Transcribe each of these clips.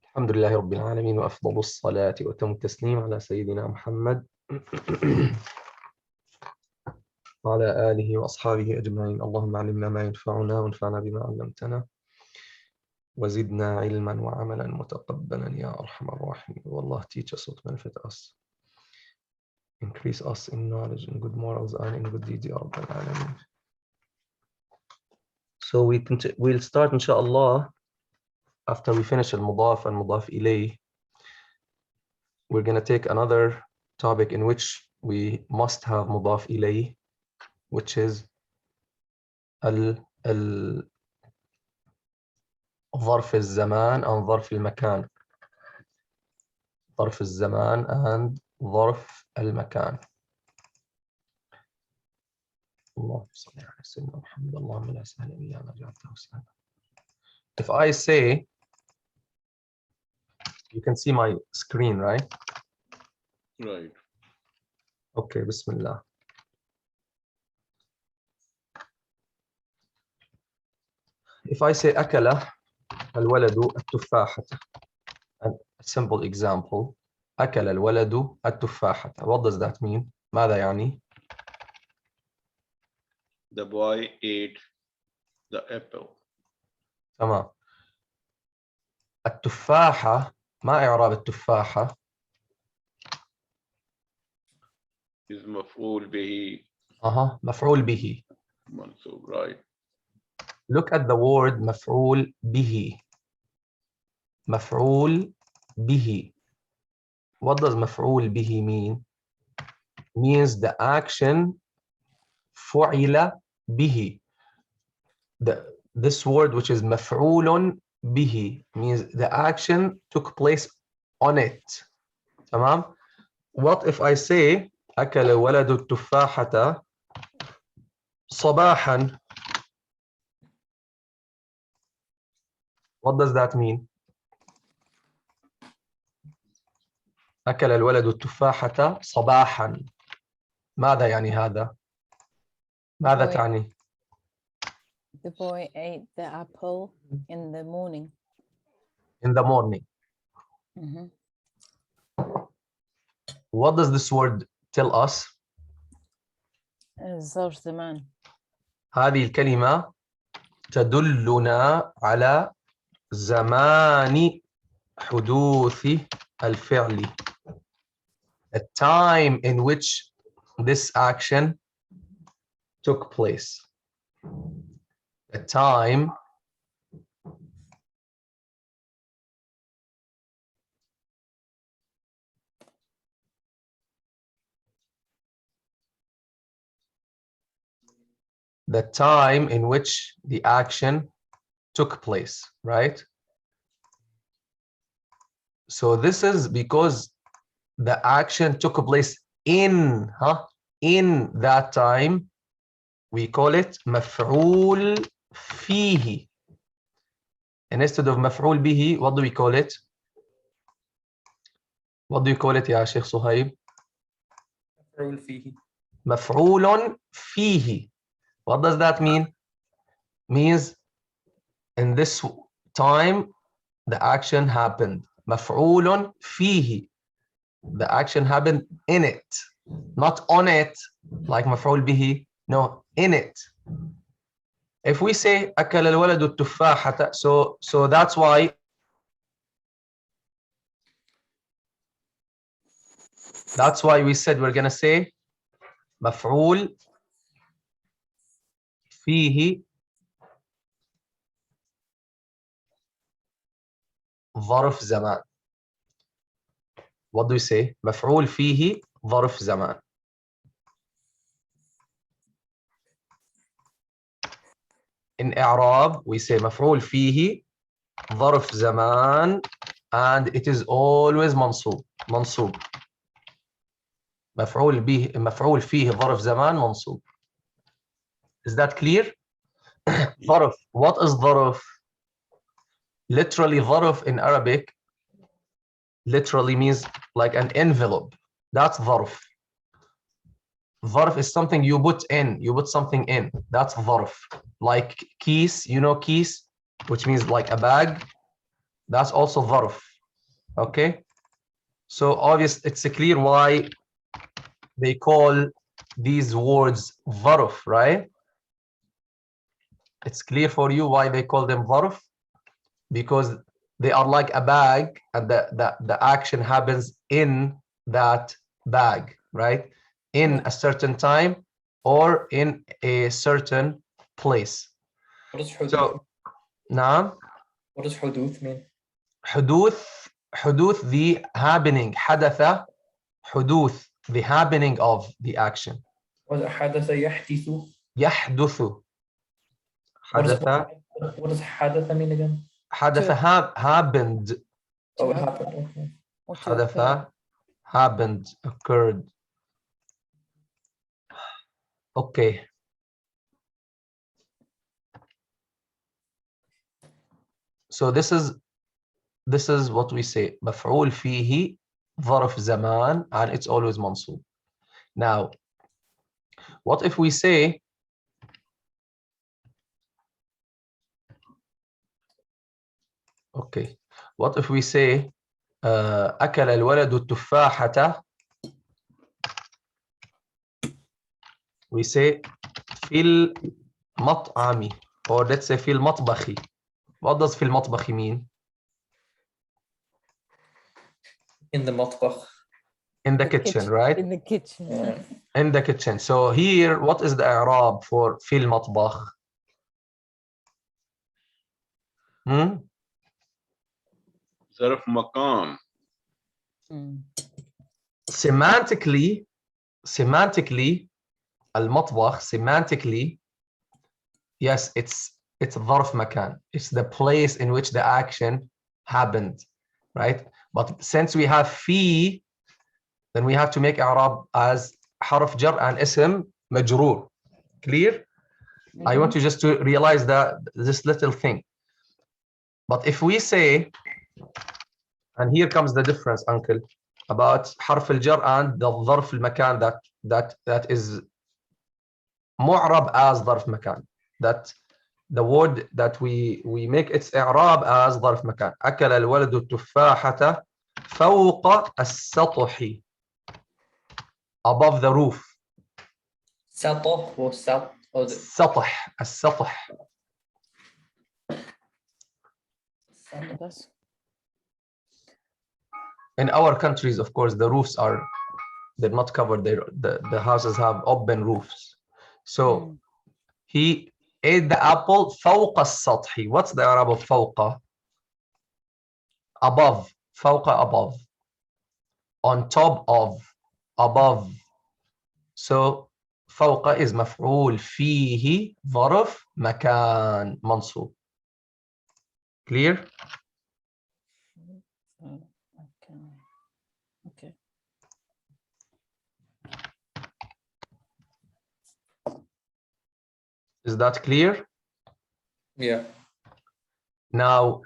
الحمد لله رب العالمين وأفضل الصلاة وأتم التسليم على سيدنا محمد وعلى آله وأصحابه أجمعين. اللهم علمنا ما ينفعنا وانفعنا بما علمتنا وزدنا علما وعملا متقبلا يا أرحم الراحمين. والله teach us what benefit us, increase us in knowledge, in good morals and in good deeds يا رب العالمين. So we'll start inshallah after we finish al-mudaf and mudaf ilayh. We're going to take another topic in which we must have mudaf ilayh, which is ظرف الزمان and ظرف المكان. ظرف الزمان and ظرف المكان. اللهم صل على سيدنا محمد. اللهم لا سهل إلا ما جعلته سهلا. If I say, you can see my screen, right? Right. Okay, Bismillah. If I say أكل الولد التفاحة, and a simple example, أكل الولد التفاحة. What does that mean? ماذا يعني? The boy ate the apple. تمام. التفاحة ما إعراب التفاحة؟ is مفعول به. مفعول به. منصوب, right. Look at the word مفعول به. مفعول به. What does مفعول به mean? Means the action فعل به. This word which is مفعول به means the action took place on it. تمام? What if I say أكل ولد التفاحة صباحا? What does that mean? أكل الولد التفاحة صباحا. ماذا يعني هذا؟ ماذا تعني؟ The boy ate the apple in the morning. In the morning. Mm-hmm. What does this word tell us? ظرف زمان. هذه الكلمة تدلنا على زمان حدوث الفعل. The time in which this action took place. The time in which the action took place, right? So this is because the action took place in that time. We call it مفعول فيه. And instead of مفعول به, what do we call it? What do you call it يا شيخ صهيب? مفعول فيه. مفعول فيه. What does that mean? Means in this time the action happened. مفعول فيه. The action happened in it, not on it, like مفعول به. No, in it. If we say أكل الولد التفاحة, so that's why we said we're gonna say مفعول فيه ظرف زمان. What do we say? مفعول فيه ظرف زمان. In إعراب we say مفعول فيه ظرف زمان and it is always منصوب. مفعول فيه ظرف زمان منصوب. Is that clear? ظرف. What is ظرف? Literally ظرف in Arabic literally means like an envelope. That's ظرف. ظرف is something you put something in. That's ظرف. Like keys, you know keys, which means like a bag. That's also ظرف. Okay, so obvious, it's clear why they call these words ظرف, right? It's clear for you why they call them ظرف, because they are like a bag, and the action happens in that bag, right? In a certain time or in a certain place. What does حدوث? So, نعم. What does حدوث mean? حدوث the happening. حدث حدوث the happening of the action. What does حدث يحدث? يحدث. What حدث. does حدث mean again? حدث happened. Oh, it happened. Okay. Or to occur. حدث happened, occurred. Okay. So this is what we say. مفعول فيه ظرف زمان, and it's always منصوب. Now, what if we say okay, what if we say أكل الولد التفاحة, we say في المطعم, or let's say في المطبخ. What does في المطبخ mean? In the مطبخ. In the kitchen, right? In the kitchen. Yeah. In the kitchen. So here, what is the i'rab for في المطبخ? ظرف مكان. Semantically, المطبخ, semantically, yes, it's ظرف مكان. It's the place in which the action happened, right? But since we have في, then we have to make i'rab as حرف جر and اسم مجرور. Clear? I want you just to realize that this little thing. But if we say, and here comes the difference, uncle, about حرف الجر and the ظرف المكان that is معرب as ظرف مكان, that the word that we make its i'rab as ظرف مكان. أكل الولد التفاحة فوق السطح, above the roof. سطح or سطح or the سطح, السطح. That's In our countries, of course, the roofs they're not covered. The houses have open roofs. So he ate the apple فوق السطح. What's the Arab of فوق? Above. فوق, above. On top of, above. So فوق is مفعول فيه ظرف مكان منصوب. Clear? okay. Is that clear? yeah. Now,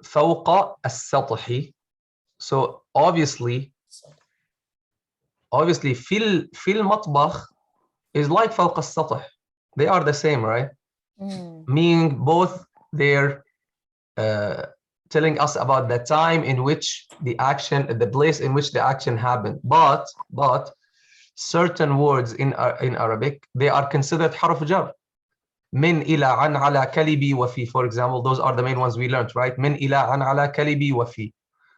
فوق السطح. So obviously في المطبخ is like فوق السطح. They are the same, right? Meaning both they're telling us about the time in which the action, the place in which the action happened. But certain words in Arabic, they are considered حرف جر. من إلى عن على كلبي وفي, for example, those are the main ones we learned, right? من إلى عن على كلبي وفي.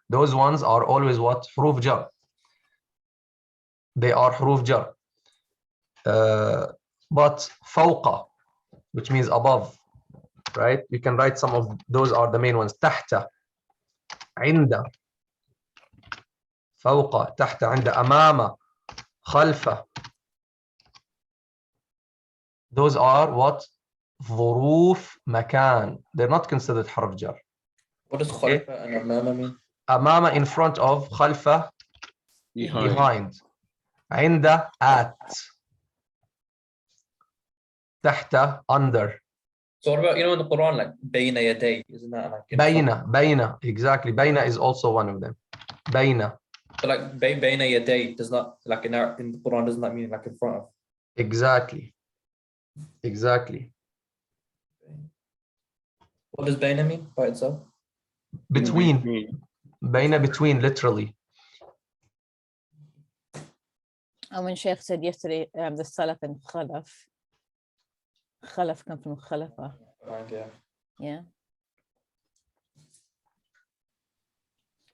Those ones are always what? حروف جر. They are حروف جر. But فوق, which means above, right? You can write some of those are the main ones. تحت, عند, فوق, تحت, عند, أمام, خلف. Those are what? ظروف مكان. They're not considered حرف جر. What does خلف and أمام mean? أمام in front of, خلف behind. عند, at. تحت, under. So what about, in the Quran, like بين يدي, isn't that like بين, exactly. بين is also one of them. بين. So like بين يدي does not, like in the Quran, does not mean like in front of. Exactly. What does بين mean by itself? Between between literally. And when Sheikh said yesterday, the Salaf and Khalaf. Khalaf comes from Khalafa. Right, yeah. Yeah.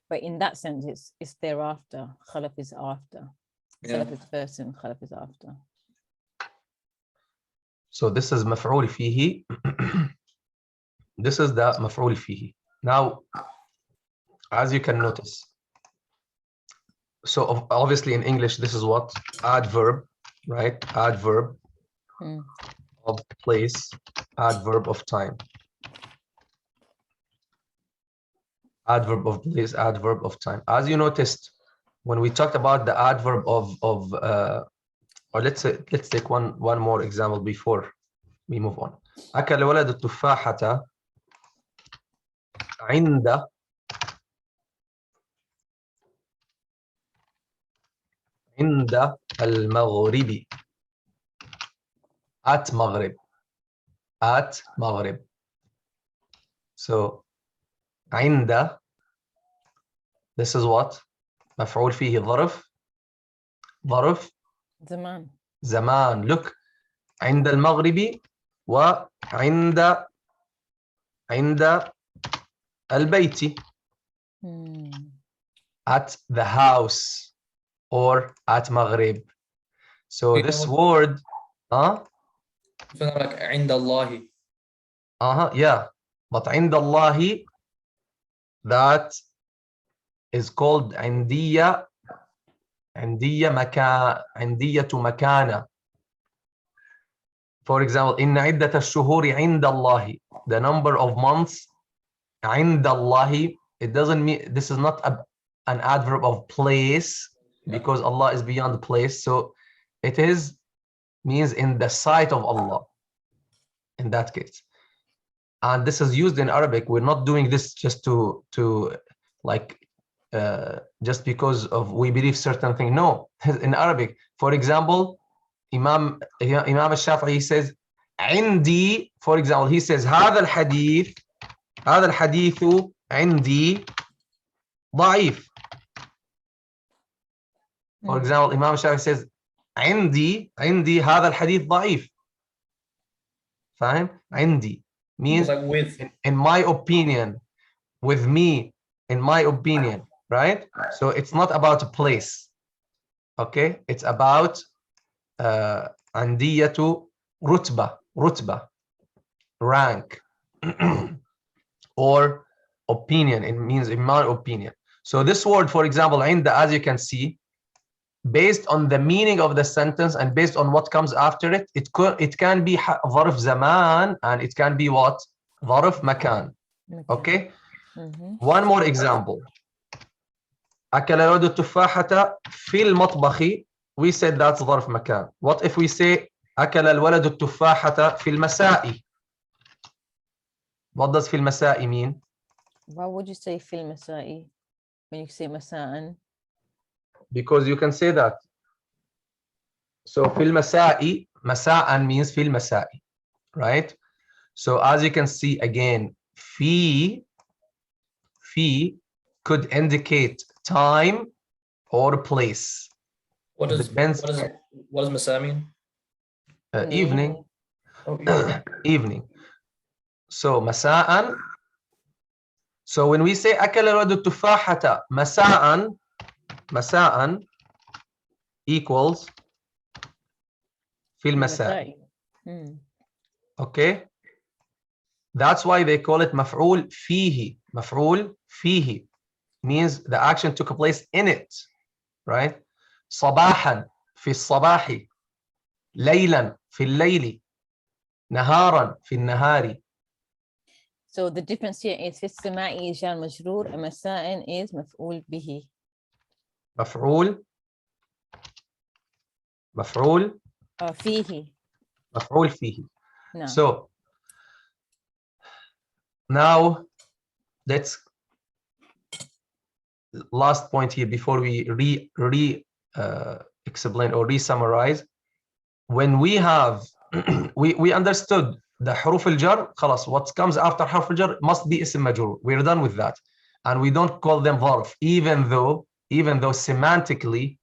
But in that sense, it's thereafter. Khalaf is after. Yeah. Salaf is first and Khalaf is after. So this is مفعول فيه. This is the مفعول فيه. Now, as you can notice, so obviously in English, this is what? Adverb, right? Adverb of place, adverb of time. Adverb of place, adverb of time. As you noticed, when we talked about the adverb or let's take one more example before we move on. أكل ولد التفاحة عند المغرب. At Maghrib. At Maghrib. So عند, this is what? مفعول فيه ظرف زمان. Look, عند المغرب وعند البيت. At the house or at Maghrib. So this word, like عند الله. Yeah, but عند الله, that is called عندية مكانة. For example, إن عدة الشهور عند الله, the number of months عند الله, it doesn't mean, this is not an adverb of place, because Allah is beyond the place. So it means in the sight of Allah in that case. And this is used in Arabic. We're not doing this just to like just because of we believe certain thing. No, in Arabic, for example, Imam al-Shafi'i, he says عندي, for example, he says هذا الحديث عندي ضعيف. For example, Imam al-Shafi'i says عندي هذا الحديث ضعيف. فاهم؟ عندي means like with. in my opinion, with me, in my opinion, right? So it's not about a place, okay? It's about عندية رتبة, rank, or opinion. It means in my opinion. So this word, for example, عند, as you can see, based on the meaning of the sentence and based on what comes after it, it can be ظرف زمان and it can be what? ظرف مكان. Okay? One more example. أكل الولد التفاحة في المطبخ. We said that's ظرف مكان. What if we say أكل الولد التفاحة في المساء? What does في المساء mean? Why would you say في المساء when you say مساء? Because you can say that. So في المساء, مساء means في المساء, right? So as you can see again, في could indicate time or place. What does مساء mean? Evening. Oh, yeah. Evening. So مساء. So when we say أكل الولد التفاحة مساء equals في المساء. Okay? That's why they call it مفعول فيه. مفعول فيه means the action took place in it, right? صباحا في الصباح, ليلا في الليل, نهارا في النهار. So the difference here is في السماء جار مجرور and مساء is مفعول به. مفعول فيه. مفعول فيه. No. So now let's last point here before we explain or re-summarize. When we have we understood the حروف الجر, خلاص, what comes after حرف الجر must be اسم مجرور. We're done with that. and we don't call them ظرف, even though semantically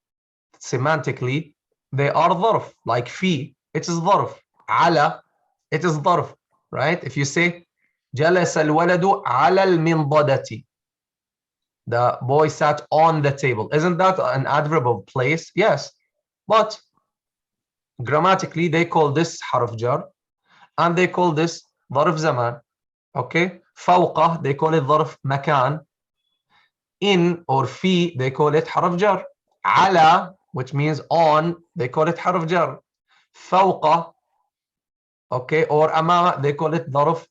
they are ظرف. Like في, it is ظرف. على, it is ظرف, right? If you say جلس الولد على المنضدة, the boy sat on the table, isn't that an adverb of place? Yes, but grammatically they call this حرف جر and they call this ظرف زمان. Okay, فوقه they call it ظرف مكان. In or في they call it حرف جر. على, which means on, they call it حرف جر. فوقه, okay, or أمامه they call it ظرف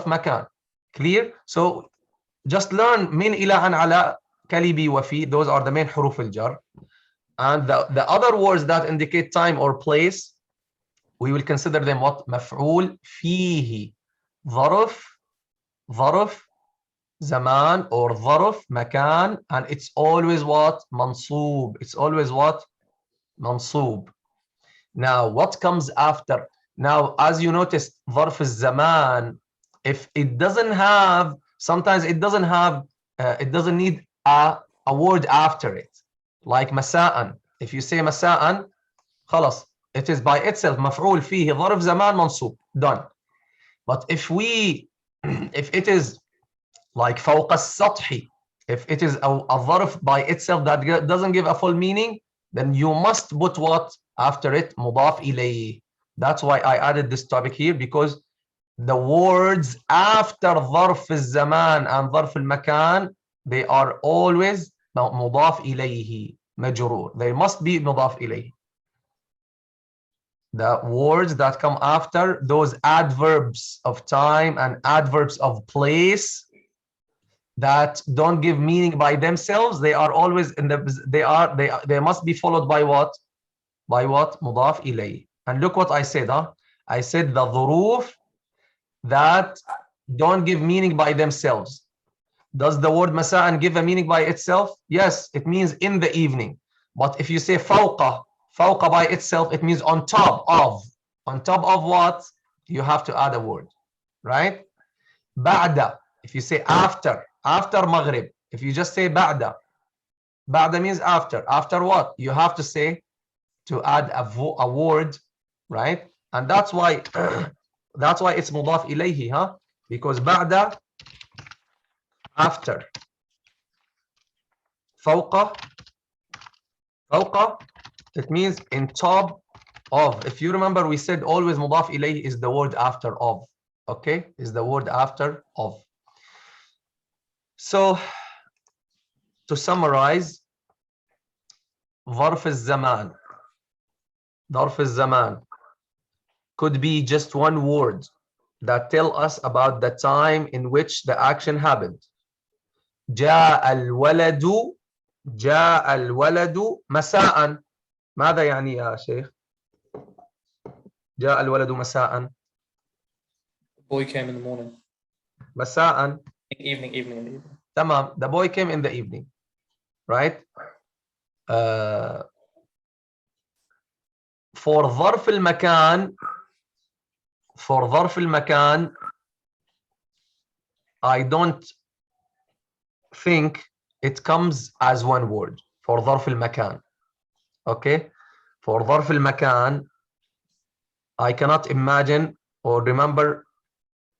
مكان. Clear? So just learn من إلى عن على كلبي وفي, those are the main حروف الجر. And the other words that indicate time or place, we will consider them what? مفعول فيه, ظرف زمان or ظرف مكان, and it's always what? منصوب. It's always what? منصوب. Now what comes after? Now as you noticed, ظرف الزمان, if it doesn't have, sometimes it doesn't have, it doesn't need a word after it. Like مساء, if you say مساء, خلاص, it is by itself مفعول فيه ظرف زمان منصوب, done. But if it is like فوق السطح, if it is a ظرف by itself that doesn't give a full meaning, then you must put what after it? مضاف إليه. That's why I added this topic here, because the words after ظرف الزمان and ظرف المكان, they are always مضاف إليه مجرور. They must be مضاف إليه. The words that come after those adverbs of time and adverbs of place that don't give meaning by themselves, they are always in the, they must be followed by what? By what? مضاف إليه. And look what I said, huh? I said the ظروف that don't give meaning by themselves. Does the word مساء give a meaning by itself? Yes, it means in the evening. But if you say فوق by itself, it means on top of. On top of what? You have to add a word, right? بعد, if you say after maghrib, if you just say بعد means after. After what? You have to say, to add a word, right? And that's why it's مضاف إليه, huh? Because بعد, after. فوق, it means in top of. If you remember, we said always مضاف إليه is the word after of. Okay, is the word after of. So to summarize, ظرف الزمان could be just one word that tell us about the time in which the action happened. جاء الولد مساء. ماذا يعني يا شيخ؟ جاء الولد مساء. The boy came in the morning. مساء. Evening. تمام. The boy came in the evening, right? For ظرف المكان, I don't think it comes as one word for ظرف المكان. Okay, for ظرف المكان, I cannot imagine or remember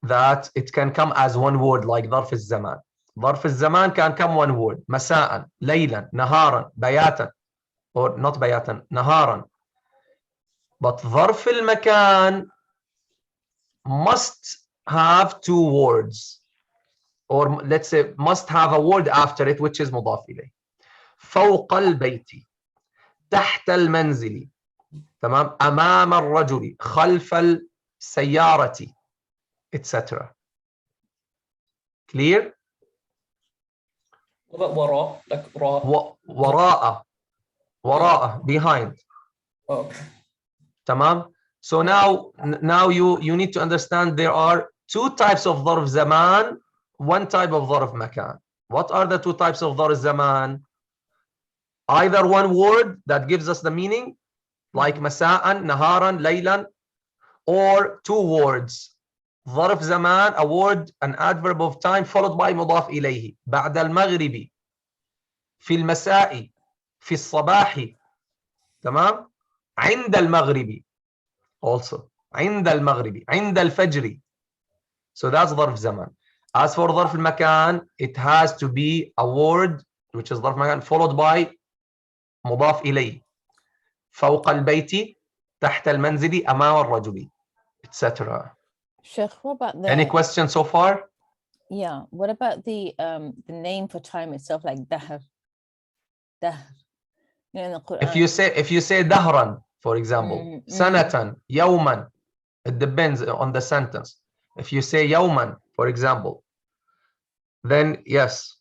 that it can come as one word like ظرف الزمان. ظرف الزمان can come one word. مساء, ليلا, نهارا, بياتا, or not بياتا, نهارا. But ظرف المكان must have two words, or let's say must have a word after it, which is مضاف إليه. فوق البيت, تحت المنزل, تمام, أمام الرجل, خلف السيارة, etc. Clear? What about وراء? Like وراء, behind. Oh, okay. تمام. So now you need to understand there are two types of ظرف زمان, one type of ظرف مكان. What are the two types of ظرف زمان? Either one word that gives us the meaning, like مساء, نهارا, ليلا, or two words ظرف زمان, a word, an adverb of time followed by مضاف إليه. بعد المغرب, في المساء, في الصباح. تمام. عند المغرب also. عند المغرب, عند الفجر. So that's ظرف زمان. As for ظرف المكان, it has to be a word which is ظرف مكان followed by مضاف إليه. فوق البيت, تحت المنزل, أمام الرجل, etc. Sheikh, what about the Any questions so far? yeah? What about the name for time itself, like dahr? Dahr. You know, in the Quran. If you say دهرا, for example, سنة, يوما, it depends on the sentence. If you say يوما, for example, then yes.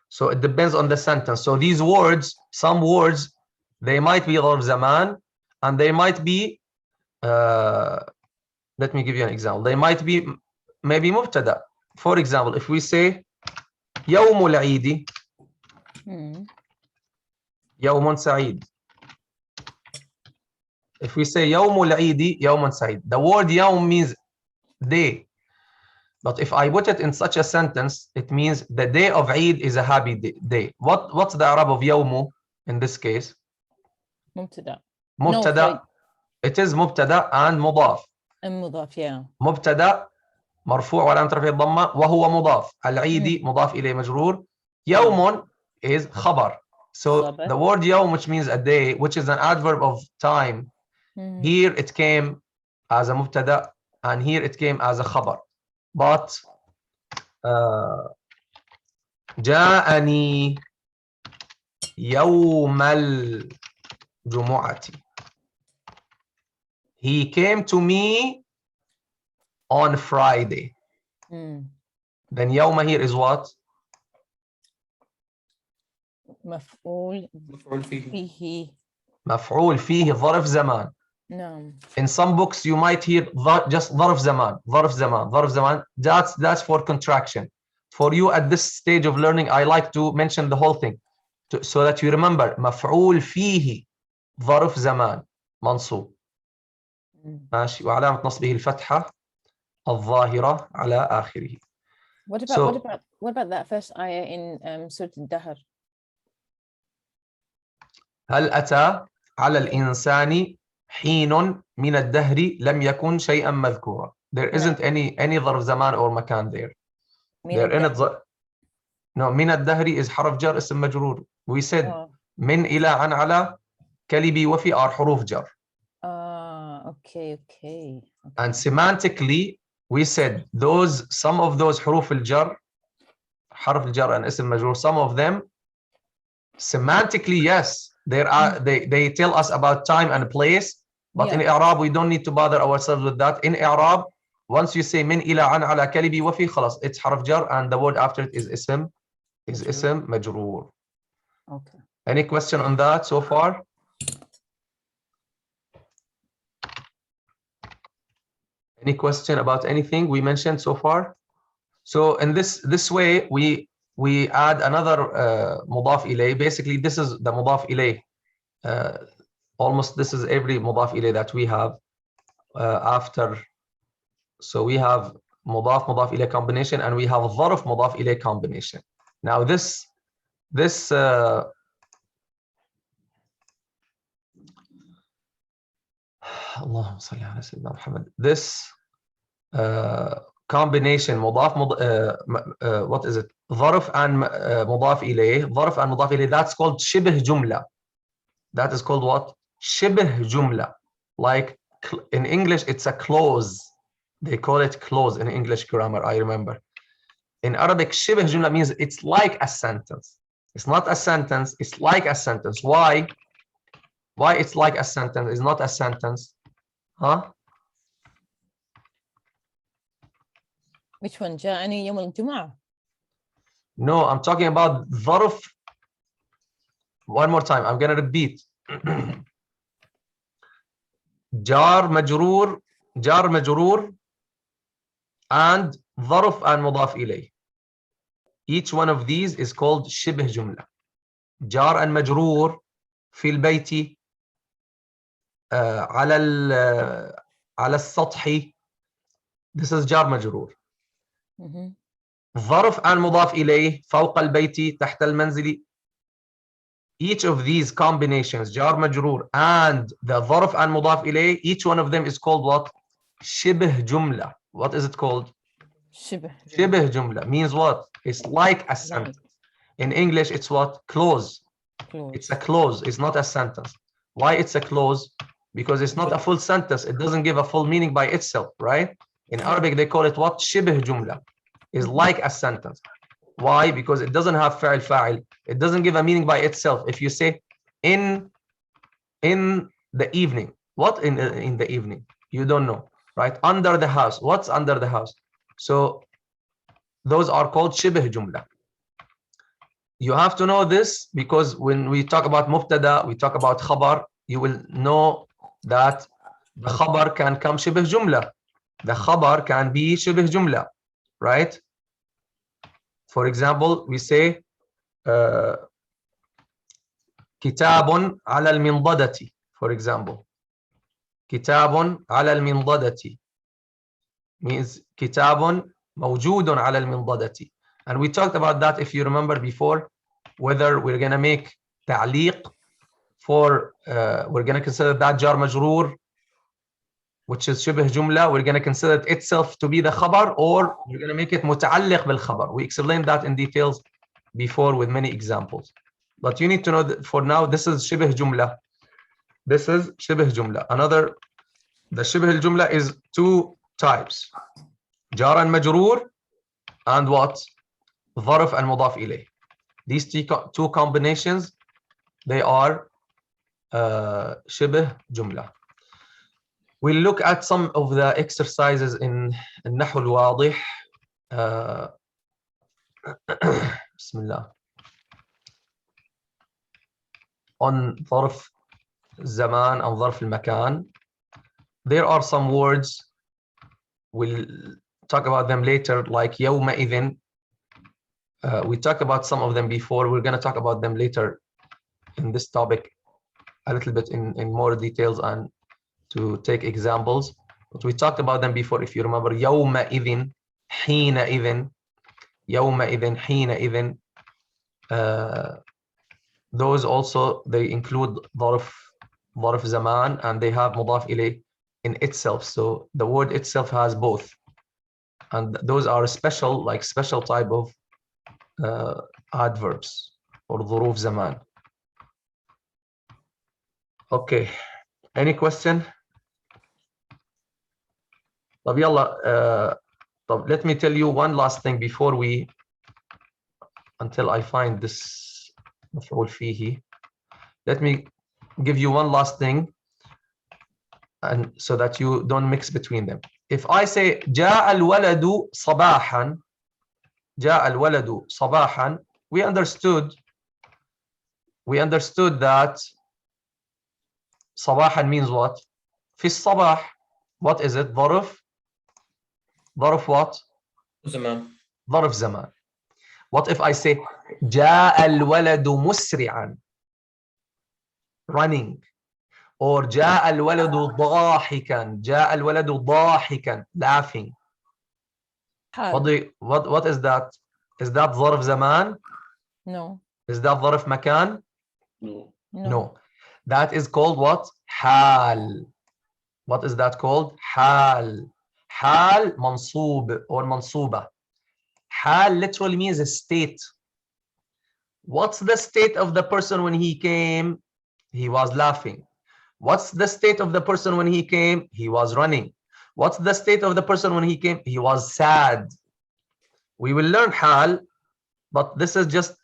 So it depends on the sentence. So these words, some words, they might be ظرف زمان, and they might be let me give you an example. They might be maybe مبتدأ. For example, if we say يوم العيد, يوم سعيد. If we say يوم العيد, يوم سعيد, the word يوم means day. But if I put it in such a sentence, it means the day of Eid is a happy day. What's the Arab of يوم in this case? مبتدأ. مبتدأ. No, it is مبتدأ and مضاف. مضاف, yeah. مبتدأ مرفوع وعلامة رفعه الضمة وهو مضاف. العيد مضاف إليه مجرور. يوم is خبر. So the word يوم, which means a day, which is an adverb of time, here it came as a مبتدأ and here it came as a خبر. But جاءني يوم الجمعة. He came to me on Friday. Then يوم here is what? مفعول فيه. مفعول فيه ظرف زمان. No. In some books you might hear just ظرف زمان, ظرف زمان, ظرف زمان. That's for contraction. For you at this stage of learning, I like to mention the whole thing so that you remember. مفعول فيه ظرف زمان منصوب. ماشي. وعلامة نصبه الفتحة الظاهرة على آخره. What about that first ayah in Surah Al-Dahr? هل أتى على الإنسان حين من الدهر لم يكن شيئا مذكورا. There isn't any ظرف زمان or مكان there. There in it. No, من الدهر is حرف جر اسم مجرور. We said من إلى عن على كلبي وفي are حروف جر. Okay. And semantically we said some of those حروف الجر, حرف الجر and اسم مجرور, some of them semantically yes, they tell us about time and place, but in Arab we don't need to bother ourselves with that. In Arab, once you say من إلى عن على كلبي وفي, خلاص, it's حرف جر and the word after it is اسم مجرور. Okay. Any question on that so far? Any question about anything we mentioned so far? So in this way we add another مضاف إليه. Basically this is the مضاف إليه. Almost this is every مضاف إليه that we have after. So we have مضاف إليه combination and we have ظرف مضاف إليه combination. Now this اللهم صل على سيدنا محمد. This combination مضاف what is it? ظرف and مضاف إليه. ظرف and مضاف إليه, that's called شبه جملة. That is called what? شبه جملة. Like in English it's a clause. They call it clause in English grammar, I remember. In Arabic, شبه جملة means it's like a sentence. It's not a sentence, it's like a sentence. Why? Why it's like a sentence? It's not a sentence. Huh? Which one? جاءني يوم الجمعة. No, I'm talking about ظرف. One more time, I'm gonna repeat. جار مجرور and ظرف and مضاف إليه. Each one of these is called شبه جملة. جار and مجرور في البيت, على السطح, This is جار مجرور. Mhm. ظرف عن مضاف إليه فوق البيت تحت المنزل. Each of these combinations جار مجرور and the ظرف عن مضاف إليه, each one of them is called what? شبه جملة. What is it called? شبه. شبه جملة means what? It's like a sentence. In English, it's what? Clause. It's a clause. It's not a sentence. Why it's a clause? Because it's not a full sentence. It doesn't give a full meaning by itself, right? In Arabic, they call it what? شبه جملة. It's like a sentence. Why? Because it doesn't have فعل فاعل. It doesn't give a meaning by itself. If you say in the evening, what in the evening? You don't know, right? Under the house. What's under the house? So those are called شبه جملة. You have to know this because when we talk about mubtada, we talk about khabar, you will know that the khabar can come شبه جملة. The khabar can be شبه جملة, right? For example, we say كتاب على المنضدة, for example. كتاب على المنضدة means كتاب موجود على المنضدة. And we talked about that, if you remember before, whether we're going to make تعليق for, we're going to consider that jar majroor, which is شبه جملة, we're going to consider it itself to be the khabar, or we're going to make it متعلق بالخبر. We explained that in details before with many examples. But you need to know that for now, this is شبه جملة. This is شبه جملة. Another, the شبه الجملة is two types. جار مجرور and what? ظرف المضاف إليه. These two combinations, they are شبه جملة. We'll look at some of the exercises in النحو الواضح. بسم الله. On ظرف الزمان and ظرف المكان. There are some words, we'll talk about them later, like يومئذ. We talked about some of them before. We're going to talk about them later in this topic a little bit in more details and to take examples. But we talked about them before, if you remember. يومئذ, حينئذ, يومئذ, حينئذ. Those also, they include ظرف زمان, and they have مضاف إليه in itself. So the word itself has both. And those are special, like special type of adverbs or ظروف زمان. Okay, any question? طب يلا, let me tell you one last thing before we, until I find this مفعول فيه. Let me give you one last thing, and so that you don't mix between them. If I say جاء الولد صباحا, جاء الولد صباحا, we understood that صباحا means what? في الصباح. What is it? ظرف what? زمان. ظرف زمان. What if I say جاء الولد مسرعا, running, or جاء الولد ضاحكا, جاء الولد ضاحكا, laughing? What is that? Is that ظرف زمان? No. Is that ظرف مكان? No. That is called what? حال. What is that called? حال. حال منصوب or منصوبة. حال literally means a state. What's the state of the person when he came? He was laughing. What's the state of the person when he came? He was running. What's the state of the person when he came? He was sad. We will learn حال, but this is just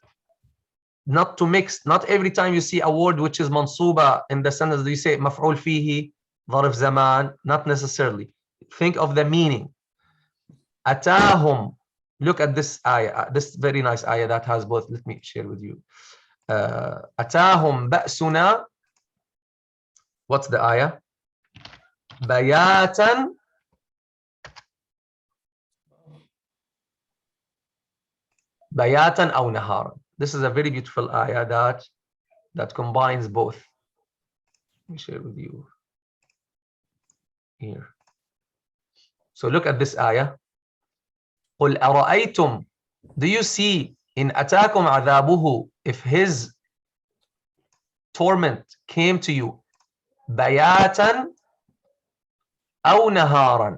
not to mix. Not every time you see a word which is mansuba in the sentence, do you say مفعول فيه, ظرف زمان? Not necessarily. Think of the meaning. أتاهم. Look at this ayah, this very nice ayah that has both. Let me share with you. أتاهم بأسنا. What's the ayah? بياتا بياتا أو نهارا. This is a very beautiful ayah that combines both. Let me share with you here. So look at this ayah. قُلْ أَرَأَيْتُمْ. Do you see in أَتَاكُمْ عَذَابُهُ, if his torment came to you, بَيَاتًا أَوْ نَهَارًا.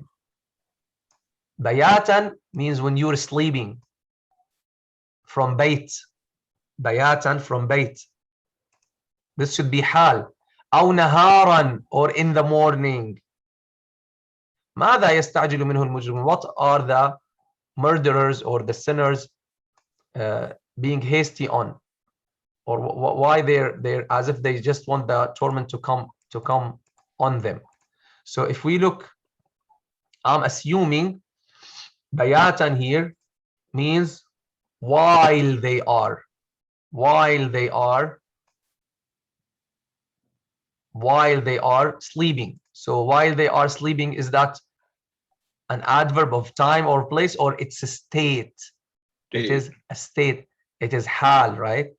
Bayatan means when you're sleeping. From bayt. Bayatan from bayt. This should be hal. أو نهارا, or in the morning. ماذا يستعجل منه المجرمون? What are the murderers or the sinners being hasty on? Or why they're as if they just want the torment to come on them. So if we look, I'm assuming bayatan here means while they are sleeping. So while they are sleeping, is that an adverb of time or place, or it's a state? It is a state. It is hal, right?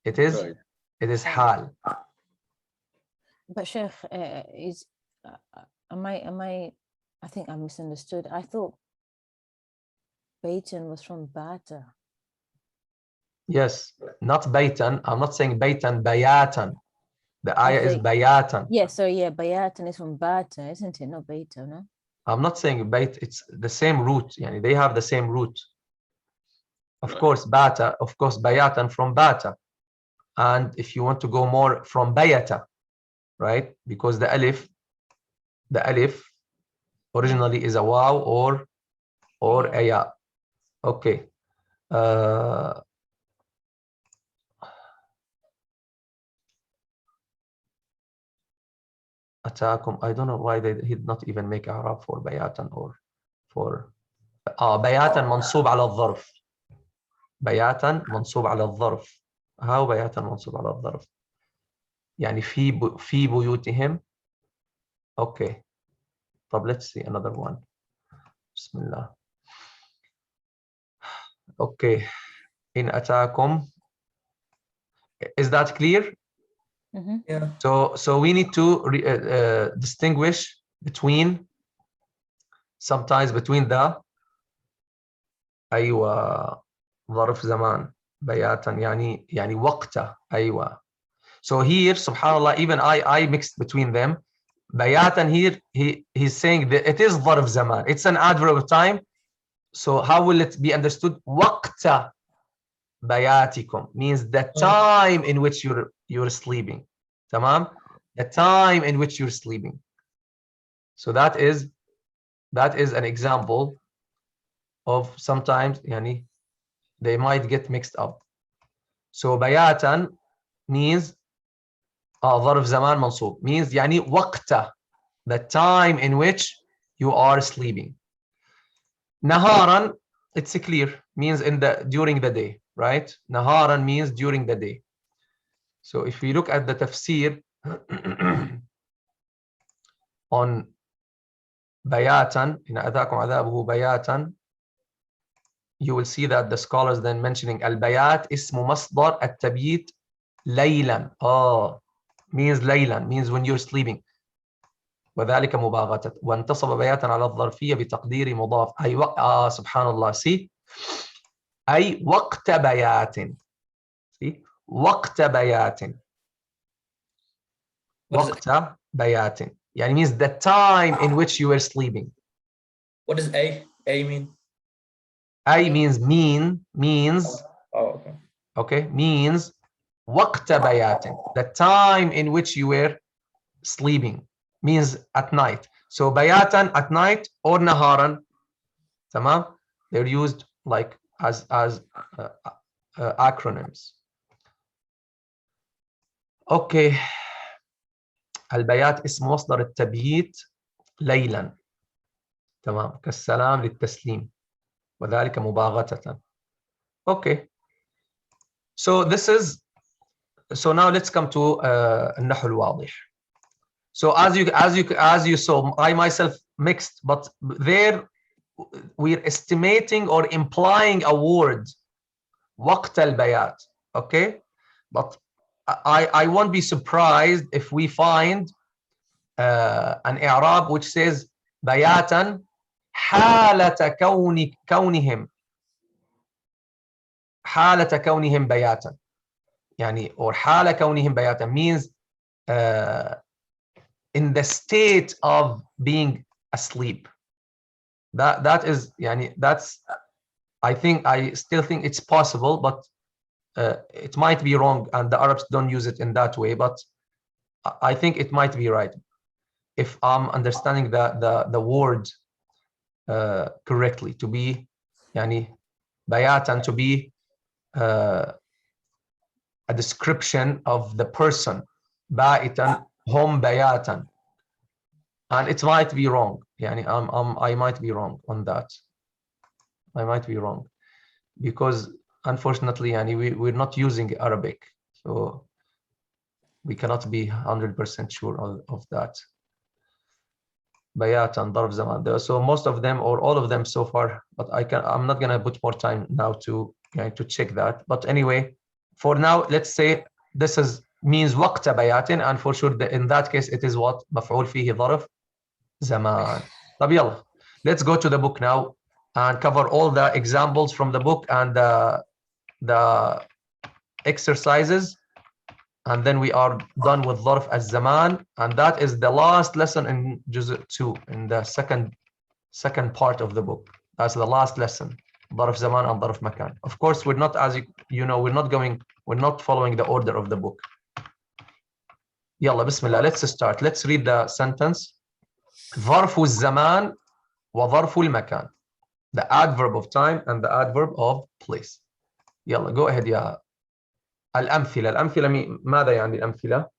It is Right. it is hal. But Sheikh, am I think I misunderstood. I thought Baytan was from Bata. Yes, not baytan. I'm not saying baytan, bayatan. The ayah is Okay. bayatan. Yeah, so yeah, Bayatan is from Bata, isn't it? Not Beta, no? I'm not saying bayt, it's the same root. Yani they have the same root. Of Right. course, bata, of course, bayatan from bata. And if you want to go more, from bayata, right? Because the alif originally is a waw or a ya. Okay. Atakum. I don't know why they did not even make i'rab for bayatan or for bayatan mansub ala al-dharf. Bayatan mansub ala al-dharf. How bayatan mansub ala al-dharf? يعني في بيوتهم. Okay. طب let's see another one. Bismillah. Okay. In atakum. Is that clear? Mm-hmm. Yeah. So we need to distinguish between sometimes between the أيوة ظرف زمان بياتا يعني وقته أيوة. So here subhanallah, even I mixed between them. Bayatan here he's saying that it is ظرف زمان. It's an adverb of time. So how will it be understood? وقت bayatikum means the time in which you're sleeping. Tamam? The time in which you're sleeping. So that is an example of sometimes yani they might get mixed up. So bayatan means ظرف زمان منصوب, means يعني وقت, the time in which you are sleeping. Naharan, it's clear, means during the day, right? Naharan means during the day. So if we look at the tafsir on bayatan, in أتاكم عذابه bayatan, you will see that the scholars then mentioning al-bayat ismu masdar at-tabyit laylan. Means laylan, means when you're sleeping. وذلك مباغتة. وانتصب بياتا على الظرفية بتقدير مضاف. أي سبحان الله. See? أي وقت بيات. See? وقت بيات. وقت بيات. يعني means the time in which you were sleeping. What does A mean? أي means. Oh, okay. Okay, means وقت بيات, the time in which you were sleeping, means at night. So bayatan at night or naharan, tamam, they're used like as acronyms. Okay. البيات اسم مصدر التبييت ليلا, تمام, كالسلام للتسليم وذلك مباغتة. Okay. So now let's come to النحو الواضح. So as you saw, I myself mixed, but there we're estimating or implying a word, وقت البيات. Okay, but I won't be surprised if we find an i'rab which says bayatan حالة كونهم بياتا يعني or حالة كونهم بياتا means in the state of being asleep. That is يعني that's I still think it's possible, but it might be wrong and the Arabs don't use it in that way, but I think it might be right if I'm understanding the word correctly, to be يعني bayatan, to be a description of the person. Ba'itan hum bayatan, and it might be wrong. يعني I might be wrong on that. I might be wrong because unfortunately يعني we're not using Arabic, so we cannot be 100% sure of that. Bayatan, ضرب زمان. So most of them or all of them so far, but I'm not gonna put more time now to check that. But anyway, for now, let's say this means وقت بيات, and for sure in that case it is what مفعول فيه ظرف زمان. طب يلا, let's go to the book now and cover all the examples from the book and the exercises, and then we are done with ظرف الزمان, and that is the last lesson in جزء 2, in the second part of the book. That's the last lesson, ظرف زمان and ظرف مكان. Of course, we're not, as you know, we're not following the order of the book. يلا بسم الله, let's start. Let's read the sentence. ظرف الزمان وظرف المكان, the adverb of time and the adverb of place. يلا, go ahead يا. الأمثلة ماذا يعني الأمثلة؟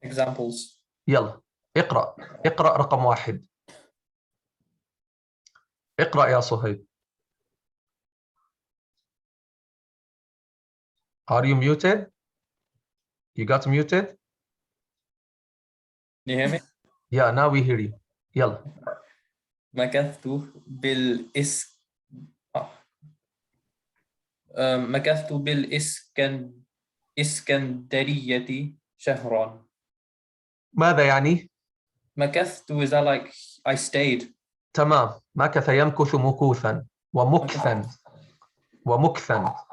Examples. يلا اقرأ رقم 1. اقرأ يا صهيب. Are you muted? You got muted? Can you hear me? Yeah, now we hear you. يلا. مكثت بالإسكندرية شهرا. ماذا يعني؟ مكثت is that like I stayed. تمام. مكث يمكث مكوثا ومكثا.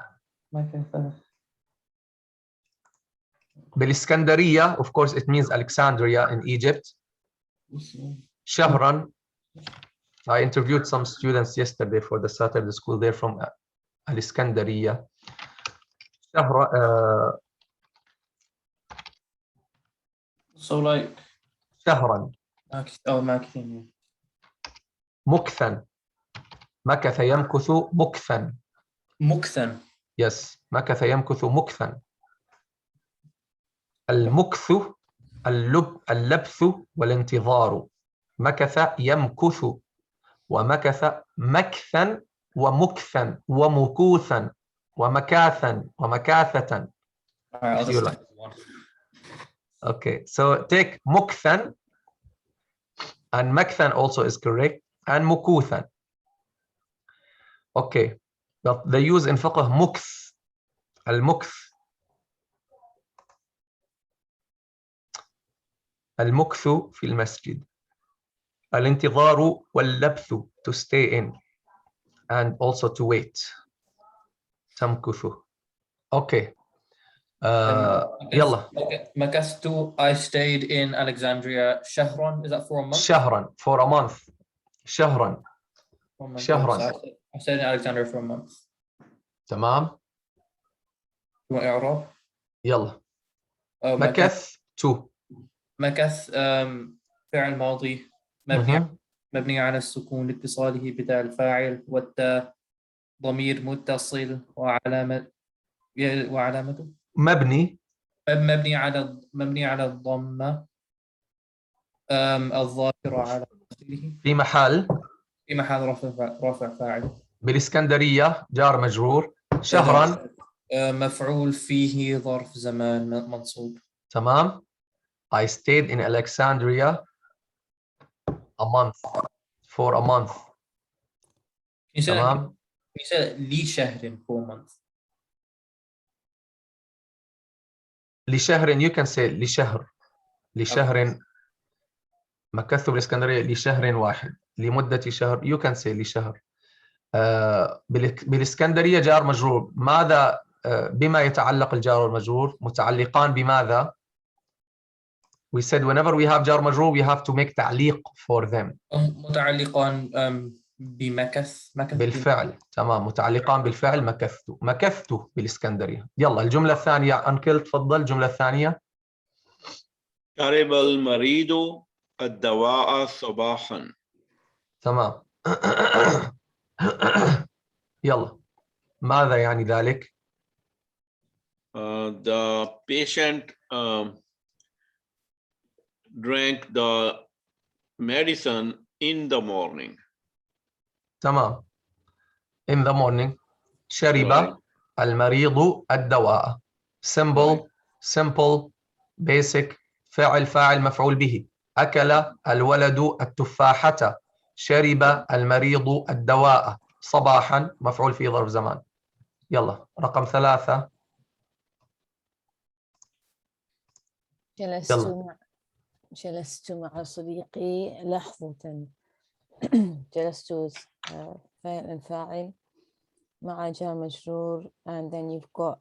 بالإسكندرية, of course it means Alexandria in Egypt. شهرا. I interviewed some students yesterday for the Saturday school. They're from Alexandria. شهر So like شهرا. ماكثين. مكثا. مكث يمكث مكثا. مكثا. Yes, مكث يمكث مكثا. المكث اللبث والانتظار. مكث يمكث ومكث مكثا ومكثا ومكوثا ومكاثا ومكاثة. Alright, You like. Okay, so take مكثا, and مكثا also is correct, and مكوثا. Okay, but they use in فقه مكث. المكث في المسجد. الانتظار واللبث, to stay in, and also to wait. تمكث. Okay. يلا. مكثت I stayed in Alexandria شهرا. Is that for a month? شهرا, for a month. شهرا. شهرا. I stayed in Alexandria for a month. تمام. You want إعراب؟ يلا. Oh, مكثت. مكث فعل ماضي مبني على السكون لاتصاله بتاء الفاعل، والتاء ضمير متصل وعلامته مبني على الضمة الظاهرة على آخره في محل رفع فاعل. بالإسكندرية جار مجرور. شهرا مفعول فيه ظرف زمان منصوب. تمام. I stayed in Alexandria a month, for a month. تمام. You said لشهر, for a month. لشهر, you can say لشهر. مكثت بالإسكندرية لشهر واحد. لمدة شهر. You can say لشهر. بالإسكندرية جار مجرور. ماذا بما يتعلق الجار والمجرور؟ متعلقان بماذا؟ We said whenever we have جار مجرور we have to make تعليق for them. متعلقان بمكث بالفعل. تمام، متعلقان بالفعل. مكثت بالإسكندرية. يلا الجملة الثانية أنكل تفضل. الجملة الثانية. شرب المريض الدواء صباحا. تمام. يلا ماذا يعني ذلك؟ The patient drank the medicine in the morning. تمام. In the morning. شرب Right. المريض الدواء. Simple, simple, basic. فعل فاعل مفعول به. أكل الولد التفاحة. شرب المريض الدواء. صباحا مفعول في ظرف زمان. يلا رقم 3. جلست مع صديقي لحظة. جلست فعل فاعل مع جار مجرور, and then you've got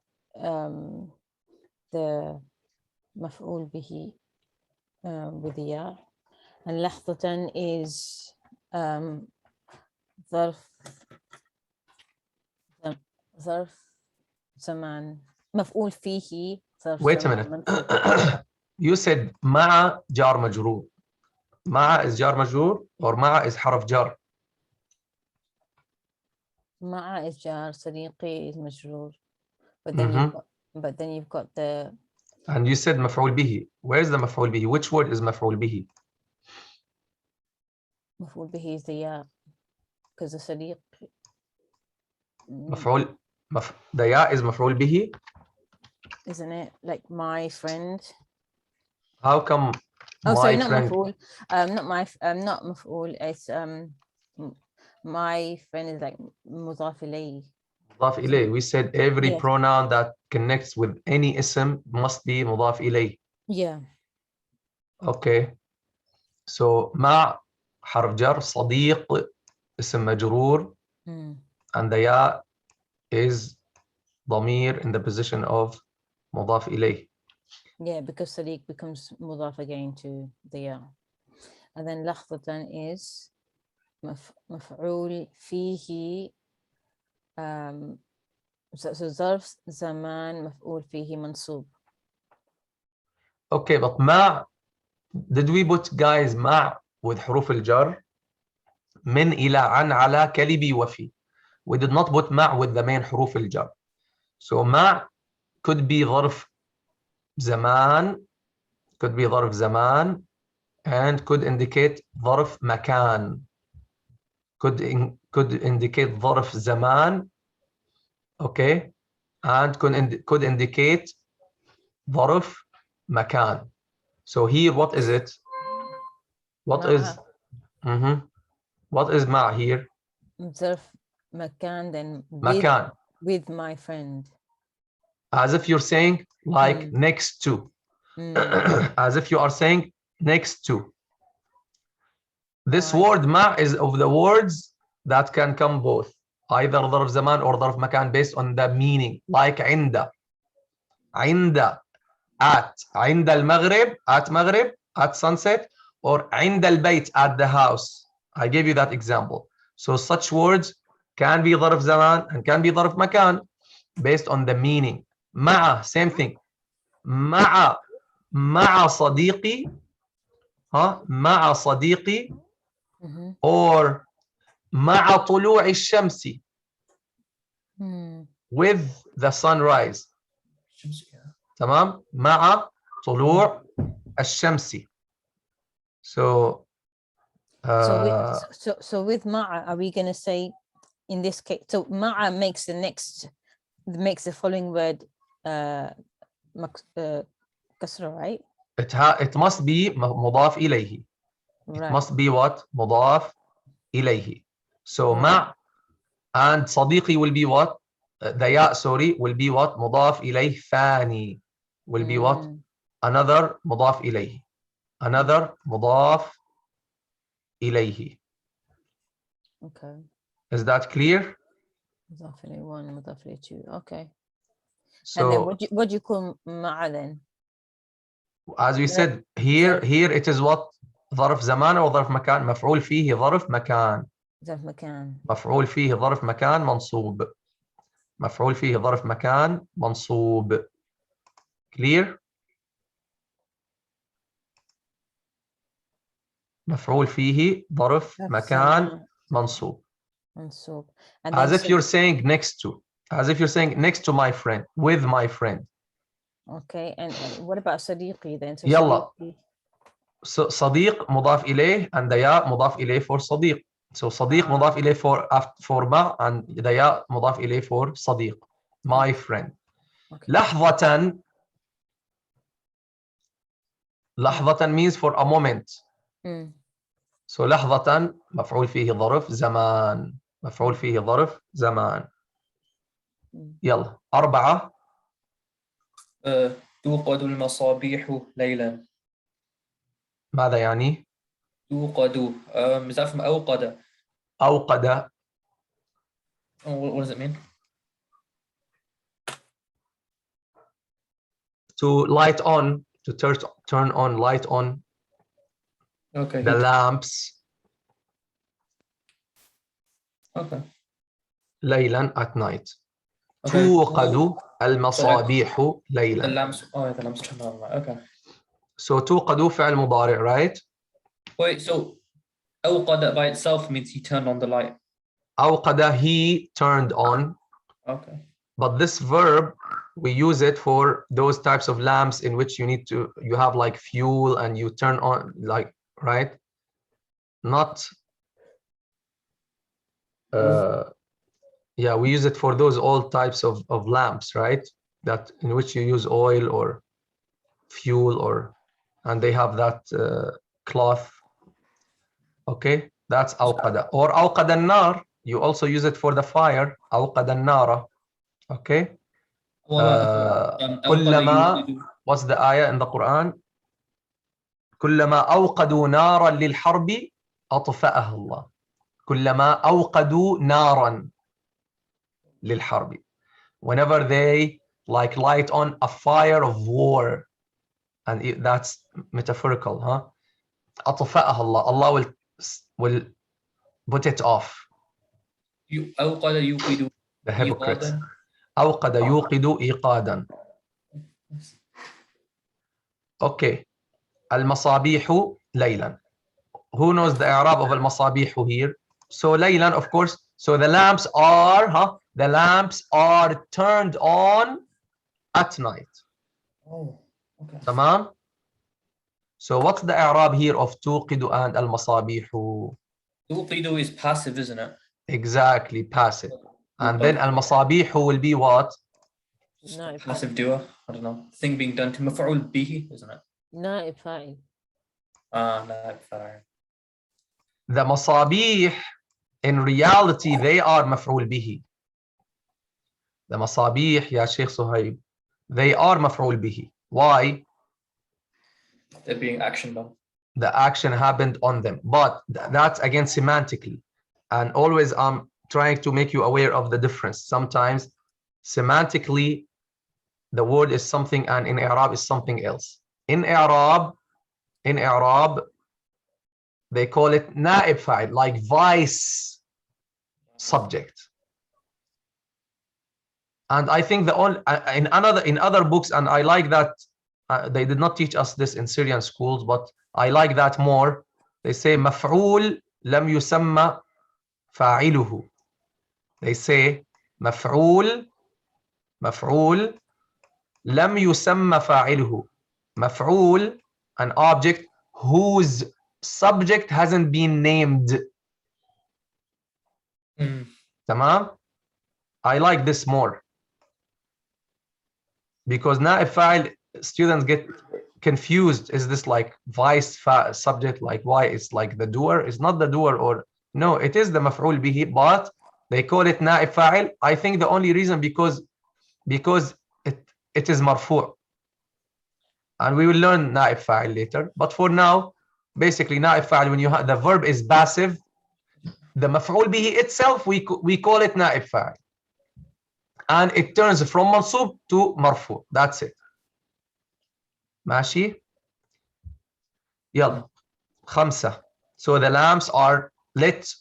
the مفعول به with the يا, and لحظة is ظرف زمان مفعول فيه ظرف Wait a زمان minute. منصوب. You said مع جار مجرور. مع is جار مجرور or مع is حرف جر؟ مع is jar, صديقي is مجرور, but then you've got the. And you said مفعول به. Where's the مفعول به? Which word is مفعول به? مفعول به is the يا, because the صديق. مفعول the يا is مفعول به. Isn't it like my friend? How come Oh, my sorry, not friend? مفعول. Not مفعول. It's my friend is like مضاف إليه. مضاف إليه. We said every Yes. pronoun that connects with any اسم must be مضاف إليه. Yeah. Okay. So مع حرف جر. صديق اسم مجرور. And the يا is ضمير in the position of مضاف إليه. Yeah, because صديق becomes مضاف again to the يا. And then لحظة is مفعول فيه so ظرف زمان مفعول فيه منصوب. Okay, but مع, did we put guys مع with حروف الجر من إلى عن على كلبي وفي? We did not put مع with the main حروف الجر. So مع could be ظرف زمان, could be ظرف زمان, and could indicate ظرف مكان. Could indicate ظرف زمان, okay, and could indicate ظرف مكان. So here, what is it? What is what is مع here? ظرف مكان, then مكان. with my friend. As if you're saying like next to. As if you are saying next to. This word مع is of the words that can come both. Either ظرف زمان or ظرف مكان based on the meaning. Like عند. عند. At. عند المغرب. At مغرب. At sunset. Or عند البيت. At the house. I gave you that example. So such words can be ظرف زمان and can be ظرف مكان based on the meaning. مع, same thing. مع صديقي. مع صديقي. Or مع طلوع الشمس. With the sunrise. تمام. مع طلوع الشمس. So so with ma'a, are we going to say in this case, so ma'a makes the following word kasra, right? it must be مضاف إليه. It must be what? مضاف إليه. So مع and صديقي will be what? The ياء, sorry, will be what? مضاف إليه ثاني. Will be what? Another مضاف إليه. Another مضاف إليه. Okay. Is that clear? مضاف إليه 1 مضاف إليه 2. Okay. So And then what do you call مع then? as we said here it is what ظرف زمان أو ظرف مكان. مفعول فيه ظرف مكان. ظرف مكان. مفعول فيه ظرف مكان منصوب. مفعول فيه ظرف مكان منصوب. Clear? مفعول فيه ظرف مكان منصوب. منصوب. And As then if you're saying next to. As if you're saying next to my friend. With my friend. Okay. And what about صديقي then? So يلا. صديقي. صديق مضاف إليه and the ياء مضاف إليه for صديق. So صديق مضاف إليه for مع and the ياء مضاف إليه for صديق. My friend. Okay. لحظة. لحظة means for a moment. So لحظة مفعول فيه ظرف زمان. مفعول فيه ظرف زمان. يلا 4. توقد المصابيح ليلا. ماذا يعني؟ توقد. Is that from أوقد? أوقد. What does it mean? To light on, to turn on, light on. Okay. The lamps. Okay. ليلا at night. Okay. توقد المصابيح The ليلا. lamps. Oh, the lamps turn on. Right. Okay. So توقد فعل مضارع, right? Wait. So أوقد by itself means he turned on the light. أوقد, he turned on. Okay. But this verb, we use it for those types of lamps in which you have like fuel and you turn on, like, right? Not, yeah, we use it for those old types of lamps, right? That in which you use oil or fuel and they have that cloth. Okay, that's أوقد. Or أوقد النار, you also use it for the fire. أوقد النار. Okay. كلما, what's the ayah in the Quran? كلما أوقدوا نارا للحرب أطفأها الله. كلما أوقدوا نارا للحرب. Whenever they like light on a fire of war, and that's metaphorical, huh? أطفأها الله. Allah will put it off. أوقد يوقد. The hypocrites. أوقد يوقد إيقادا. Okay. المصابيح ليلا. Who knows the إعراب of المصابيح here? So ليلا, of course. So the lamps are turned on at night. Oh, okay. تمام? So what's the إعراب here of توقد and المصابيح? توقد is passive, isn't it? Exactly, passive. And then المصابيح will be what? نائب Passive doer. I don't know. Thing being done to مفعول به, isn't it? نائب فاعل. نائب فاعل. The مصابيح, in reality, they are مفعول به. The مصابيح, يا شيخ صهيب, they are مفعول به. Why? They're being actioned on. The action happened on them. But that's again semantically. And always I'm trying to make you aware of the difference. Sometimes semantically, the word is something and in i'rab is something else. In i'rab, they call it naib fa'il, like vice subject. And I think the only in other books, and I like that they did not teach us this in Syrian schools, but I like that more. They say مفعول لم يسمى فاعله. They say مفعول لم يسمى فاعله. مفعول, an object whose subject hasn't been named. تمام? I like this more. Because نائب فاعل, students get confused. Is this like vice subject, like why it's like the doer? It's not the doer, or no, it is the مفعول به, but they call it نائب فاعل. I think the only reason because it is مرفوع. And we will learn نائب فاعل later. But for now, basically نائب فاعل, when you have the verb is passive, the مفعول به itself we call it نائب فاعل, and it turns from منصوب to مرفوع. That's it. ماشي. يلا 5. So the lamps are lit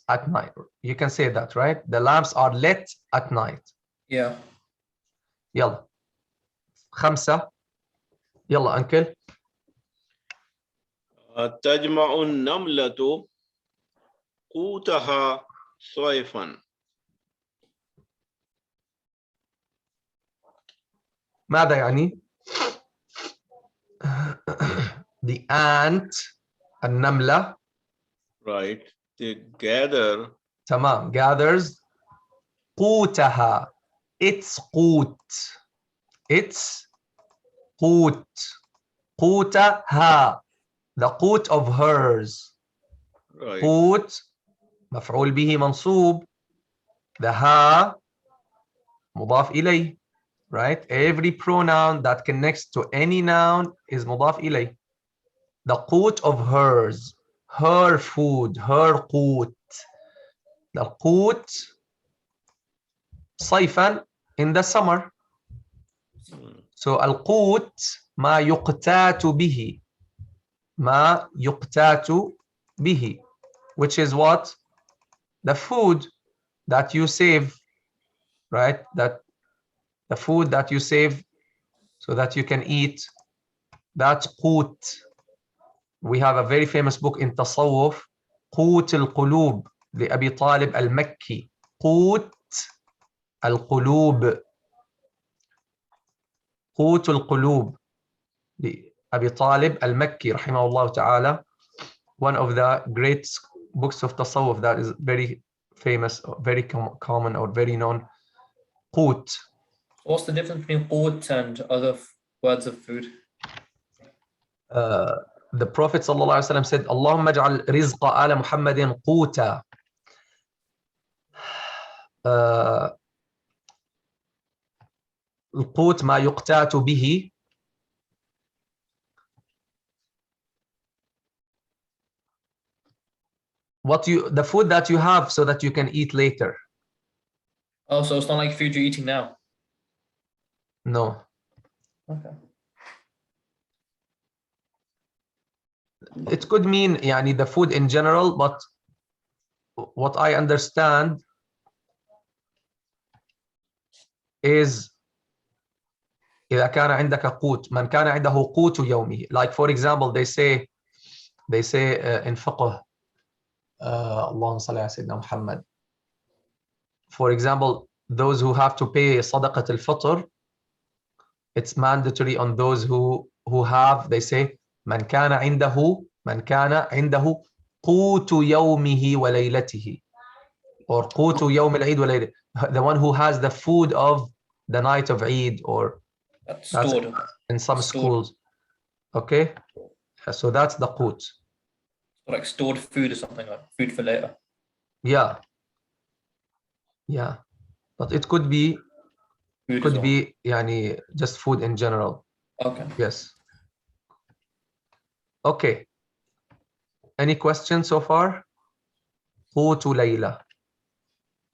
at night. You can say that, right? The lamps are lit at night. Yeah. يلا 5. يلا أنكل. تجمع النملة قوتها صيفا. ماذا يعني؟ The ant, النملة, Right. They gather تمام, gathers قوتها, its قوت, its قوت, قوتها, the قوت of hers. right. قوت مفعول به منصوب, the ها مضاف إليه, right? Every pronoun that connects to any noun is مضاف إليه. The قوت of hers, her food, her قوت. The قوت صيفا in the summer. So القوت ما يقتات به, ما يقتات به, which is what? The food that you save, right? That the food that you save so that you can eat, that's قوت. We have a very famous book in تصوف, قوت القلوب لأبي طالب المكي. قوت القلوب, قوت القلوب لأبي طالب المكي رحمه الله تعالى. One of the great books of تصوف that is very famous, very common or very known. قوت. What's the difference between qut and other words of food? The Prophet صلى الله عليه وسلم said, اللهم اجعل رزق آل محمد قوتا. القوت ما يقتات به. The food that you have so that you can eat later. Oh, so it's not like food you're eating now. No. Okay. It could mean يعني the food in general, but what I understand is إذا كان عندك قوت, من كان عنده قوت يومه. Like for example, they say in fiqh, اللهم صل على سيدنا محمد. For example, those who have to pay صدقة الفطر, it's mandatory on those who have, they say, من كان عنده قوت يومه وليلته, or قوت يوم العيد وليلته, the one who has the food of the night of Eid, or That's that's stored. in some schools. Okay, so that's the qut. Like stored food or something, like food for later. Yeah, but it could be Food as well. يعني just food in general. Okay. Yes. Okay, any questions so far? قوت ليلة,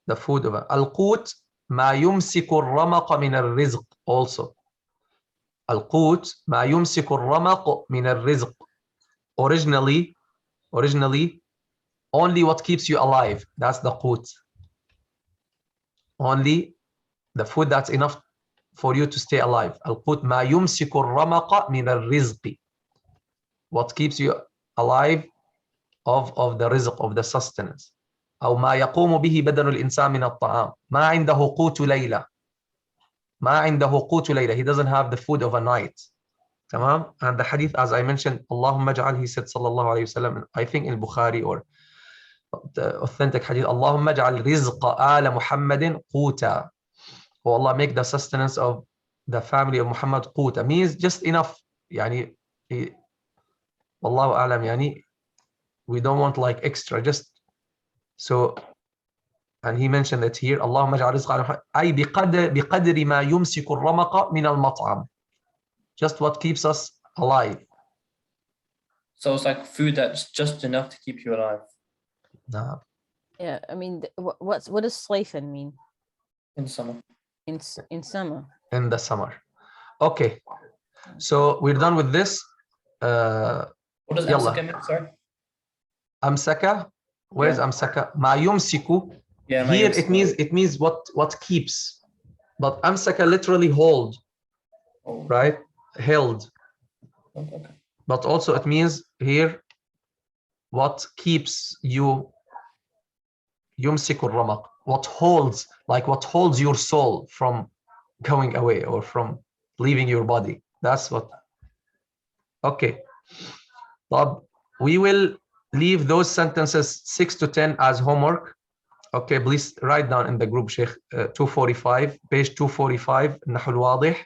the food of القوت ما يمسك الرمق من الرزق. Also القوت ما يمسك الرمق من الرزق. Originally only what keeps you alive, that's the qut. Only the food that's enough for you to stay alive. القوت ما يمسك الرمق من الرزق, what keeps you alive of the rizq, of the sustenance. أو ما يقوم به بدن الإنسان من الطعام. ما عنده قوت ليلة, ما عنده قوت ليلة, he doesn't have the food of a night. تمام. And the hadith, as I mentioned, اللهم اجعل, he said صلى الله عليه وسلم, I think in Bukhari or the authentic hadith, اللهم اجعل رزق آل محمد قوتا. Oh Allah, make the sustenance of the family of Muhammad قوتا, means just enough. يعني والله أعلم, يعني we don't want like extra, just so. And he mentioned it here, اللهم اجعل رزق آل محمد أي بقدر ما يمسك الرمق من المطعم, just what keeps us alive. So it's like food that's just enough to keep you alive. نعم. Yeah, I mean, what does صيفا mean? In summer. In summer. In the summer. Okay. So we're done with this. What does يلا. أمسك mean? Sorry. أمسك. Where's Yeah. أمسك? ما يمسك. Yeah, ما Here يمسك. it means what keeps. But أمسك literally hold, Oh, right? Held. okay. But also it means here what keeps you. يمسك الرمق. What holds, like what holds your soul from going away or from leaving your body. That's what. Okay. Bob, we will leave those sentences 6 to 10 as homework. Okay, please write down in the group, Sheikh, 245, page 245, Nahu Alwadih.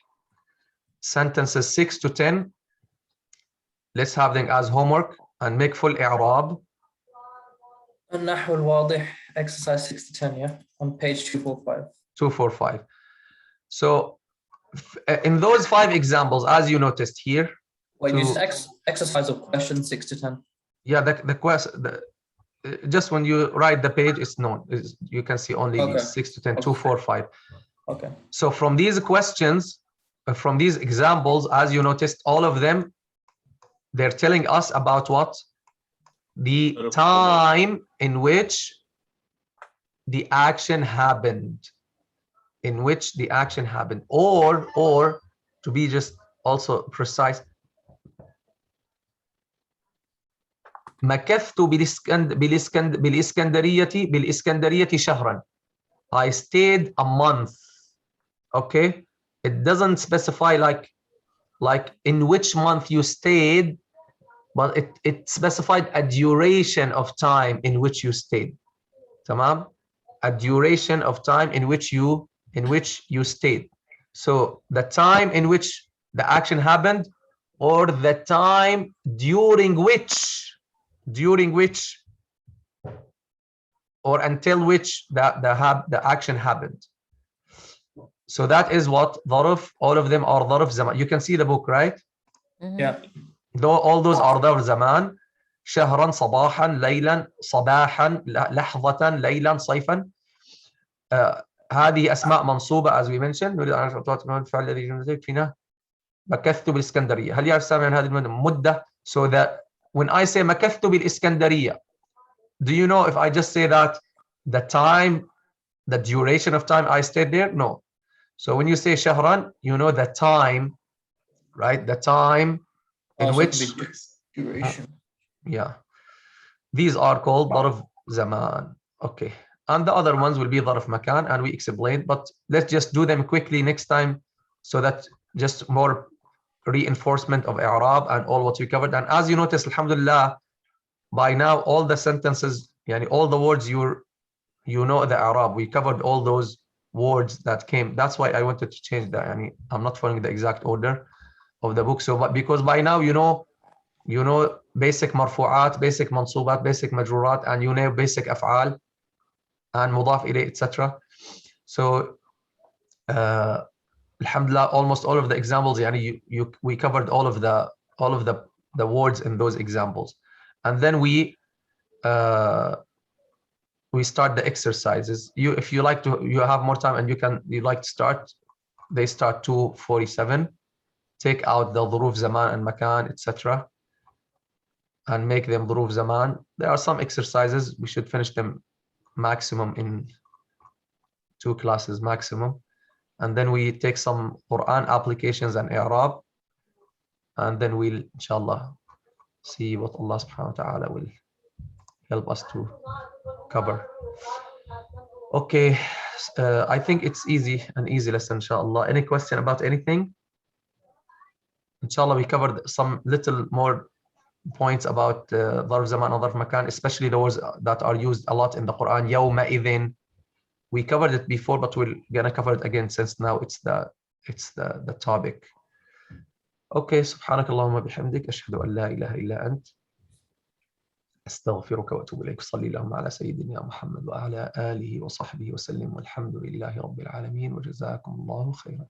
Sentences 6 to 10. Let's have them as homework and make full i'rab. النحو الواضح exercise 6 to 10, yeah, on page 245. 245. So in those 5 examples, as you noticed here. Wait, you just exercise of question 6 to 10. Yeah, the question, just when you write the page, it's known. You can see only these 6 to 10, Okay. 2, 4, 5. Okay. So from these questions, from these examples, as you noticed, all of them, they're telling us about what? The time in which the action happened. In which the action happened. Or to be just also precise, مكثت بالإسكندرية شهرا. I stayed a month. Okay, it doesn't specify like in which month you stayed, but it specified a duration of time in which you stayed. Tamam? A duration of time in which you stayed. So the time in which the action happened, or the time during which or until which the action happened. So that is what ظرف. All of them are ظرف zaman. You can see the book, right? Yeah. Though all those are ظرف zaman. شهرا صباحا ليلا صباحا لحظة ليلا صيفا. هذه أسماء منصوبة as we mentioned. نريد أن نعرف الفعل الذي ينزل فينا. مكثت بالإسكندرية. هل يعرف سامي عن هذه المدة? So that when I say مكثت بالإسكندرية, do you know if I just say that the time, the duration of time I stayed there? No. So when you say shahran, you know the time, right? The time in which duration. Yeah. These are called ظرف zaman. Okay. And the other ones will be ظرف makan, and we explained, but let's just do them quickly next time so that just more reinforcement of i'rab and all what we covered. And as you notice, alhamdulillah, by now all the sentences, yani all the words you know the i'rab. We covered all those words that came. That's why I wanted to change that. Yani I'm not following the exact order of the book. So but because by now you know basic marfu'at, basic mansubat, basic majrurat, and you know basic af'al and mudaf ilayh, etc. So alhamdulillah, almost all of the examples, yani we covered all of the words in those examples. And then we start the exercises. If you like to, you have more time and you like to start, they start 247. Take out the ظروف zaman and makan, etc. and make them ظروف zaman. There are some exercises, we should finish them maximum in 2 classes maximum. And then we take some Quran applications and i'rab, and then we'll inshallah see what Allah subhanahu wa ta'ala will help us to cover. Okay, I think it's an easy lesson, inshallah. Any question about anything? Inshallah, we covered some little more points about ظرف زمان and ظرف مكان, especially the words that are used a lot in the Quran. يومئذ. We covered it before, but we're gonna cover it again since now it's the topic. Okay, سبحانك اللهم بحمدك أشهد أن لا إله إلا أنت أستغفرك وأتوب إليك. صلي اللهم على سيدنا محمد وعلى آله وصحبه وسلم والحمد لله رب العالمين وجزاكم الله خيرا.